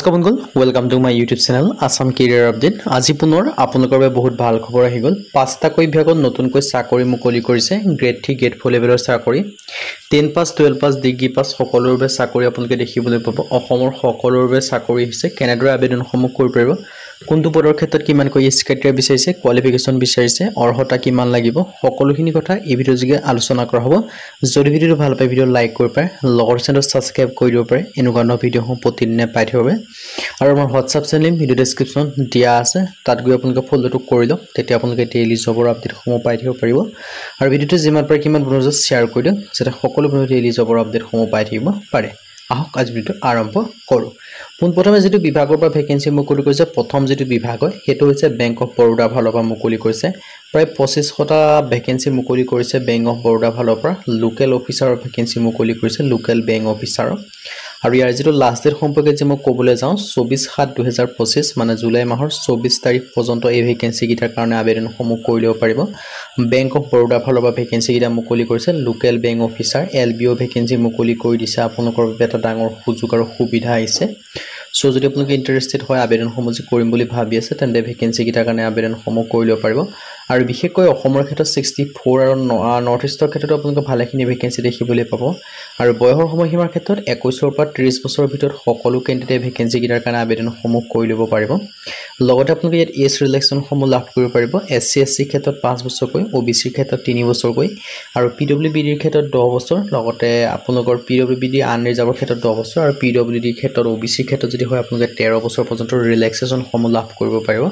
বন্ধুসকল welcome to my YouTube channel Assam career update. আজি পুনৰ আপোনালোকৰ বাবে বহুত ভাল খবৰ আহি গ'ল। 5টাকৈ বিভাগত নতুনকৈ চাকৰি মুকলি কৰিছে। গ্ৰেড 3 গ্ৰেড 4 লেভেলৰ চাকৰি 10 পাছ 12 পাছ ডিগ্ৰী পাছ সকলোৰে বাবে চাকৰি আপোনালোকে দেখিবলৈ পাব। অসমৰ সকলোৰে বাবে চাকৰি হৈছে। কেনেদৰে আবেদনসমূহ কৰিব পাৰিব, কোনটো পদৰ ক্ষেত্ৰত কিমানকৈ এজ ক্ৰাইটেৰিয়া বিচাৰিছে, কোৱালিফিকেশ্যন বিচাৰিছে, অৰ্হতা কিমান লাগিব, সকলোখিনি কথা এই ভিডিঅ'ৰ যোগে আলোচনা কৰা হ'ব। যদি ভিডিঅ'টো ভাল পায় ভিডিঅ' লাইক কৰিব পাৰে, লগৰ চেনেলটো ছাবস্ক্ৰাইব কৰি দিব পাৰে। এনেকুৱা ধৰণৰ ভিডিঅ'সমূহ প্ৰতিদিনে পাই থাকিব পাৰে। আৰু আমাৰ হোৱাটছআপ চেনেল ভিডিঅ' ডেছক্ৰিপশ্যন দিয়া আছে, তাত গৈ আপোনালোকে ফ'ল'টো কৰি লওক। তেতিয়া আপোনালোকে ডেইলি জবৰ আপডেটসমূহ পাই থাকিব পাৰিব। আৰু ভিডিঅ'টো যিমান পাৰে কিমান বন্ধুৰ শ্বেয়াৰ কৰি দিয়ক, যাতে সকলো বন্ধুৱে ডেইলি জবৰ আপডেটসমূহ পাই থাকিব পাৰে। আহক আজি ভিডিঅ'টো আৰম্ভ কৰোঁ। পোনপ্ৰথমে যিটো বিভাগৰ পৰা ভেকেঞ্চি মুকলি কৰিছে, প্ৰথম যিটো বিভাগ হয় সেইটো হৈছে বেংক অফ বৰোদাৰ ফালৰ পৰা মুকলি কৰিছে। প্ৰায় 2500টা ভেকেঞ্চি মুকলি কৰিছে বেংক অফ বৰোদাৰ ফালৰ পৰা। লোকেল অফিচাৰৰ ভেকেঞ্চি মুকলি কৰিছে, লোকেল বেংক অফিচাৰৰ। আৰু ইয়াৰ যিটো লাষ্ট ডেট সম্পৰ্কে যে মই ক'বলৈ যাওঁ, 24/7/2025 মানে জুলাই মাহৰ 24 তাৰিখ পৰ্যন্ত এই ভেকেঞ্চিকেইটাৰ কাৰণে আবেদনসমূহ কৰি ল'ব পাৰিব। বেংক অফ বৰোদাৰ ফালৰ পৰা ভেকেঞ্চিকেইটা মুকলি কৰিছে। Local bank officer LBO vacancy মুকলি কৰি দিছে। আপোনালোকৰ বাবে এটা ডাঙৰ সুযোগ আৰু সুবিধা আহিছে। চ' যদি আপোনালোকে ইণ্টাৰেষ্টেড হয়, আবেদনসমূহ যে কৰিম বুলি ভাবি আছে, তেন্তে ভেকেঞ্চিকেইটাৰ কাৰণে আবেদনসমূহ কৰি ল'ব পাৰিব। আৰু বিশেষকৈ অসমৰ ক্ষেত্ৰত 64 আৰু নৰ্থ ইষ্টৰ ক্ষেত্ৰতো আপোনালোকে ভালেখিনি ভেকেঞ্চি দেখিবলৈ পাব। আৰু বয়সৰ সময়সীমাৰ ক্ষেত্ৰত 21ৰ পৰা 30 বছৰৰ ভিতৰত সকলো কেণ্ডিডেটে ভেকেঞ্চিকেইটাৰ কাৰণে আবেদনসমূহ কৰি ল'ব পাৰিব। লগতে আপোনালোকে ইয়াত এজ ৰিলেক্সনসমূহ লাভ কৰিব পাৰিব। SC SC ক্ষেত্ৰত 5 বছৰকৈ, OBCৰ ক্ষেত্ৰত 3 বছৰকৈ, আৰু PWBDৰ ক্ষেত্ৰত 10 বছৰ। লগতে আপোনালোকৰ PWBD আনৰিজাৰ্ভৰ ক্ষেত্ৰত 10 বছৰ, আৰু PWDৰ ক্ষেত্ৰত OBCৰ ক্ষেত্ৰত যদি হয় আপোনালোকে 13 বছৰ পৰ্যন্ত ৰিলেক্সেশ্যনসমূহ লাভ কৰিব পাৰিব।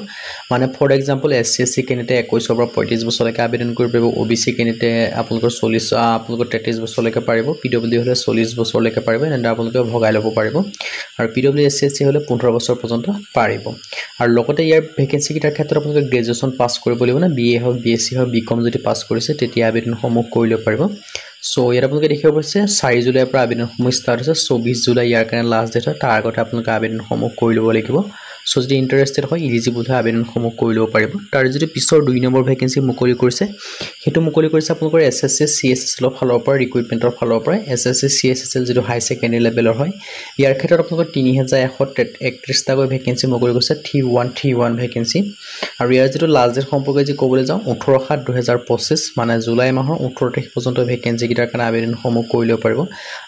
মানে ফৰ এক্সাম্পল SC SC কেণ্ডিডেটে 21ৰ পৰা 35 বছৰলৈকে আবেদন কৰিব পাৰিব। OBC কেণ্ডিডেটে আপোনালোকৰ 33 বছৰলৈকে পাৰিব। PWD হ'লে 40 বছৰলৈকে পাৰিব। এনেদৰে আপোনালোকে ভগাই ল'ব পাৰিব। আৰু PWSC SC হ'লে 15 বছৰ পৰ্যন্ত পাৰিব। আৰু লগতে ইয়াৰ ভেকেঞ্চিকেইটাৰ ক্ষেত্ৰত আপোনালোকে গ্ৰেজুৱেশ্যন পাছ কৰিব লাগিব না, BA হওক BSc হওক BCom যদি পাছ কৰিছে তেতিয়া আবেদনসমূহ কৰি ল'ব পাৰিব। চ' ইয়াত আপোনালোকে দেখিব পাৰিছে 4 জুলাইৰ পৰা আবেদনসমূহ ষ্টাৰ্ট হৈছে। 24 জুলাই ইয়াৰ কাৰণে লাষ্ট ডেট হয়। তাৰ আগতে আপোনালোকে আবেদনসমূহ কৰি ল'ব লাগিব। চ' যদি ইণ্টাৰেষ্টেড হয়, ইলিজিবল হয়, আবেদনসমূহ কৰি ল'ব পাৰিব। তাৰ যদি পিছৰ 2 নম্বৰ ভেকেঞ্চি মুকলি কৰিছে, সেইটো মুকলি কৰিছে আপোনালোকৰ SSC CSSL ফালৰ পৰা, ৰিক্ৰুইটমেণ্টৰ ফালৰ পৰা। SSC CSSL যিটো হাই ছেকেণ্ডেৰী লেভেলৰ হয়, ইয়াৰ ক্ষেত্ৰত আপোনালোকৰ 3131টাকৈ ভেকেঞ্চি মুকলি কৰিছে, 3131 ভেকেঞ্চি। আৰু ইয়াৰ যিটো লাষ্ট ডেট সম্পৰ্কে যদি ক'বলৈ যাওঁ, 18/7/2025 মানে জুলাই মাহৰ 18 তাৰিখ পৰ্যন্ত ভেকেঞ্চিকেইটাৰ কাৰণে আবেদনসমূহ কৰি ল'ব পাৰিব।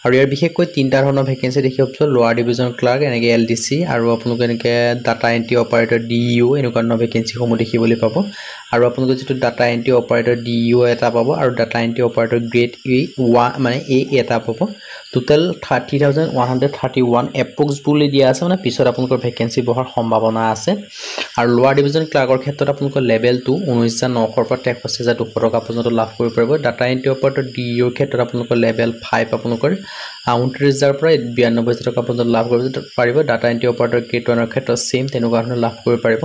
আৰু ইয়াৰ বিশেষকৈ 3টা ধৰণৰ ভেকেঞ্চি দেখিব পাব। লোৱাৰ ডিভিজন ক্লাৰ্ক, এনেকৈ LDC, আৰু আপোনালোকে এনেকৈ ডাটা এণ্ট্ৰি অপাৰেটৰ DEO, এনেকুৱা ধৰণৰ ভেকেঞ্চিসমূহ দেখিবলৈ পাব। আৰু আপোনালোকে যিটো ডাটা এণ্ট্ৰি অপাৰেটৰ DEO এটা পাব, আৰু data entry operator grade A এটা পাব। টোটেল 30,131 এপ্ৰক্স বুলি দিয়া আছে, মানে পিছত আপোনালোকৰ ভেকেঞ্চি বহাৰ সম্ভাৱনা আছে। আৰু লোৱাৰ ডিভিজন ক্লাৰ্কৰ ক্ষেত্ৰত আপোনালোকৰ লেভেল 2 19,900 পৰা 63,200 টকা পৰ্যন্ত লাভ কৰিব পাৰিব। ডাটা এণ্ট্ৰি অপাৰেটৰ DEOৰ ক্ষেত্ৰত আপোনালোকৰ লেভেল 5 আপোনালোকৰ 29,000 পৰা 92,000 টকা পৰ্যন্ত লাভ কৰিব পাৰিব। ডাটা এণ্ট্ৰি অপাৰেটৰ গ্ৰেড 1ৰ ক্ষেত্ৰত ছেইম তেনেকুৱা ধৰণৰ লাভ কৰিব পাৰিব।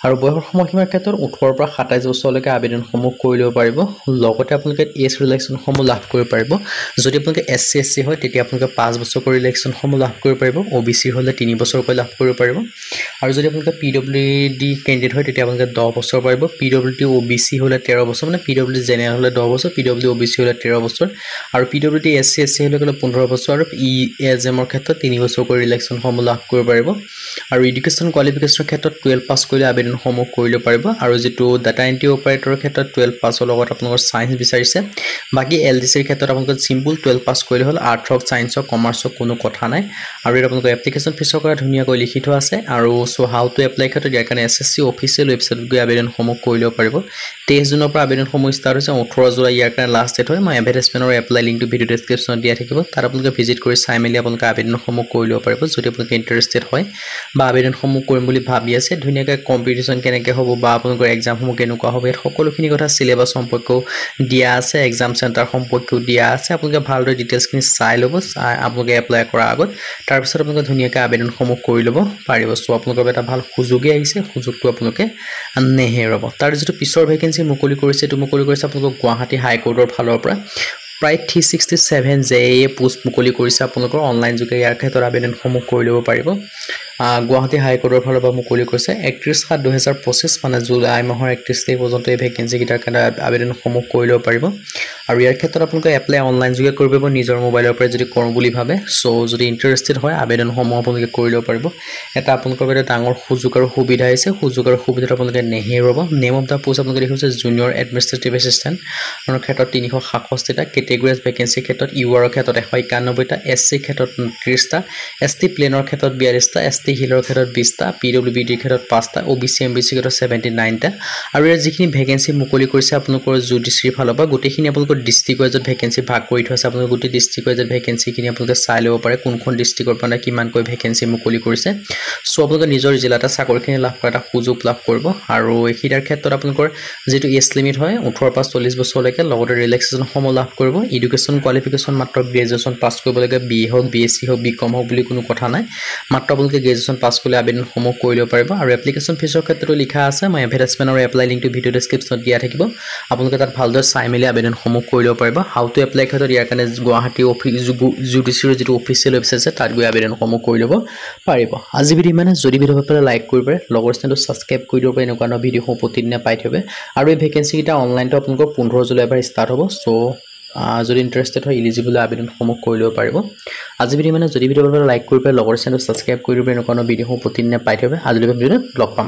আৰু বয়সৰ সময়সীমাৰ ক্ষেত্ৰত 18 পৰা 27 বছৰলৈকে আবেদনসমূহ কৰি ল'ব পাৰিব। লগতে আপোনালোকে এজ ৰিলেক্সনসমূহ লাভ কৰিব পাৰিব। যদি আপোনালোকে SC SC হয়, তেতিয়া আপোনালোকে 5 বছৰকৈ ৰিলেক্সনসমূহ লাভ কৰিব পাৰিব। OBC হ'লে 3 বছৰকৈ লাভ কৰিব পাৰিব। আৰু যদি আপোনালোকে PWD কেণ্ডিডেট হয়, তেতিয়া আপোনালোকে 10 বছৰ পাৰিব। PWD OBC হ'লে 13 বছৰ, মানে PWD জেনেৰেল হ'লে 10 বছৰ, PWD OBC হ'লে 13 বছৰ, আৰু PWD SC SC হ'লে 15 বছৰ, আৰু ESMৰ ক্ষেত্ৰত 3 বছৰকৈ ৰিলেক্সনসমূহ লাভ কৰিব পাৰিব। আৰু এডুকেশ্যন কোৱালিফিকেশ্যনৰ ক্ষেত্ৰত 12 পাছ কৰিলে আবেদনসমূহ কৰি ল'ব পাৰিব। আৰু যিটো ডাটা এণ্ট্ৰি অপাৰেটৰৰ ক্ষেত্ৰত 12 পাছৰ লগত আপোনালোকৰ ছায়েন্স বিচাৰিছে। বাকী LDCৰ ক্ষেত্ৰত আপোনালোকে চিম্পুল 12 পাছ কৰিলে হ'ল। আৰ্টছ হওক ছায়েন্স হওক কমাৰ্চ হওক কোনো কথা নাই। আৰু ইয়াত আপোনালোকৰ এপ্লিকেশ্যন ফিছৰ কথা ধুনীয়াকৈ লিখি থোৱা আছে। আৰু চ' হাউ টু এপ্লাই ক্ষেত্ৰত ইয়াৰ কাৰণে SSC অফিচিয়েল ৱেবছাইটত গৈ আবেদনসমূহ কৰি ল'ব পাৰিব। 23 জুনৰ পৰা আবেদনসমূহ ষ্টাৰ্ট হৈছে। 18 জুলাই ইয়াৰ কাৰণে লাষ্ট ডেট হয়। মই এডভাৰটাইজমেণ্টৰ এপ্লাই লিংকটো ভিডিঅ' ডেছক্ৰিপশ্যনত দিয়া থাকিব, তাত আপোনালোকে ভিজিট কৰি চাই মেলি আপোনালোকে আবেদনসমূহ কৰি ল'ব পাৰিব। যদি আপোনালোকে ইণ্টাৰেষ্টেড হয় বা আবেদনসমূহ কৰিম বুলি ভাবি আছে, ধুনীয়াকৈ কম্পিটিশ্যন কেনেকৈ হ'ব বা আপোনালোকৰ এক্সামসমূহ কেনেকুৱা হ'ব, ইয়াত সকলোখিনি কথা চিলেবাছ সম্পৰ্কেও দিয়া আছে, এক্সাম চেণ্টাৰ সম্পৰ্কেও দিয়া আছে। আপোনালোকে ভালদৰে ডিটেইলছখিনি চাই ল'ব, আপোনালোকে এপ্লাই কৰাৰ আগত। তাৰপিছত আপোনালোকে ধুনীয়াকৈ আবেদনসমূহ কৰি ল'ব পাৰিব। চ' আপোনালোকৰ এটা ভাল সুযোগেই আহিছে, সুযোগটো আপোনালোকে নেহেৰাব। তাৰ যিটো পিছৰ ভেকেঞ্চি মুকলি কৰিছে, এইটো মুকলি কৰিছে আপোনালোকৰ গুৱাহাটী হাইকোৰ্টৰ ফালৰ পৰা। প্ৰায় 367 JAA পোষ্ট মুকলি কৰিছে আপোনালোকৰ অনলাইন যোগে। ইয়াৰ ক্ষেত্ৰত আবেদনসমূহ কৰি ল'ব পাৰিব। গুৱাহাটী হাইকোৰ্টৰ ফালৰ পৰা মুকলি কৰিছে 31/7/2025 মানে জুলাই মাহৰ 31 তাৰিখ পৰ্যন্ত এই ভেকেঞ্চিকেইটাৰ কাৰণে আবেদনসমূহ কৰি ল'ব পাৰিব আৰু ইয়াৰ ক্ষেত্ৰত আপোনালোকে এপ্লাই অনলাইন যোগে কৰিব পাৰিব নিজৰ মোবাইলৰ পৰা যদি কৰোঁ বুলি ভাবে সো যদি ইণ্টাৰেষ্টেড হয় আবেদনসমূহ আপোনালোকে কৰি ল'ব পাৰিব এটা আপোনালোকৰ বাবে ডাঙৰ সুযোগ আৰু সুবিধা আছে সুযোগ আৰু সুবিধাটো আপোনালোকে নেহেৰুৱাব নেম অফ দা পোষ্ট আপোনালোকে দেখিছে জুনিয়ৰ এডমিনিষ্ট্ৰেটিভ এছিষ্টেণ্ট আৰু ক্ষেত্ৰত 367টা কেটেগৰিজ ভেকেঞ্চিৰ ক্ষেত্ৰত ইউআৰৰ ক্ষেত্ৰত 191টা এছচি ক্ষেত্ৰত 30টা এছটি প্লেনৰ ক্ষেত্ৰত 42টা এছটি হিলৰ ক্ষেত্ৰত 20টা পিডব্লিউবিডিৰ ক্ষেত্ৰত 5টা ওবিচি এমবিচি ক্ষেত্ৰত 79টা আৰু ইয়াৰ যিখিনি ভেকেঞ্চি মুকলি কৰিছে আপোনালোকৰ জুডিচিৰ ফালৰ পৰা গোটেইখিনি আপোনালোকৰ ডিষ্ট্ৰিক্ট ৱাইজত ভেকেঞ্চি ভাগ কৰি থোৱা আছে আপোনালোকৰ গোটেই ডিষ্ট্ৰিক্ট ৱাইজত ভেকেঞ্চিখিনি আপোনালোকে চাই ল'ব পাৰে কোনখন ডিষ্ট্ৰিক্টৰ পৰা কিমানকৈ ভেকেঞ্চি মুকলি কৰিছে সো আপোনালোকে নিজৰ জিলাতে চাকৰিখিনি লাভ কৰা এটা সুযোগ লাভ কৰিব আৰু এইখিনিৰ ক্ষেত্ৰত আপোনালোকৰ যেটো এজ লিমিট হয় 18 পৰা 40 বছৰলৈকে লগতে ৰিলেক্সেশ্যন সমূহ লাভ কৰিব এডুকেশ্যন কোৱালিফিকেশ্যন মাত্ৰ গ্ৰেজুৱেশ্যন পাছ কৰিব লাগে বিএ হওক বিএসসি হওক বিকম হওক বুলি কোনো কথা নাই মাত্ৰ আপোনালোকে গ্ৰেজুৱেশ্যন পাছ কৰিলে আবেদনসমূহ কৰি ল'ব পাৰিব আৰু এপ্লিকেশ্যন ফিছৰ ক্ষেত্ৰতো লিখা আছে মই এডভাৰটাইজমেণ্ট আৰু এপ্লাই লিংকটো ভিডিও ডেছক্ৰিপশ্যনত দিয়া থাকিব আপোনালোকে তাত ভালদৰে চাই মেলি আবেদনসমূহ কৰি ল'ব পাৰিব হাউ টু এপ্লাই ক্ষেত্ৰত ইয়াৰ কাৰণে গুৱাহাটী জুডিচিৰ যিটো অফিচিয়েল ৱেবছাইট আছে তাত গৈ আবেদনসমূহ কৰি ল'ব পাৰিব আজি ভিডিও মানে যদি ভিডিও ভাল পালে লাইক কৰিব পাৰে লগৰ চেনেলটো সাবস্ক্ৰাইব কৰি দিব পাৰে এনেকুৱা ন ভিডিওসমূহ প্ৰতিদিনে পাই থবে আৰু এই ভেকেঞ্চিটা অনলাইনটো আপোনালোকৰ 15 জুলাইৰ পৰা ষ্টাৰ্ট হ'ব সো যদি ইণ্টাৰেষ্টেড হয় এলিজিবল আবেদনসমূহ কৰি ল'ব পাৰিব আজি ভিডিও মানে যদি ভিডিও ভাল পালে লাইক কৰিব পাৰে লগৰ চেনেলটো সাবস্ক্ৰাইব কৰি দিব পাৰে এনেকুৱা ন ভিডিওসমূহ প্ৰতিদিনে পাই থবে আজিলৈকে ভিডিওত লগ পাম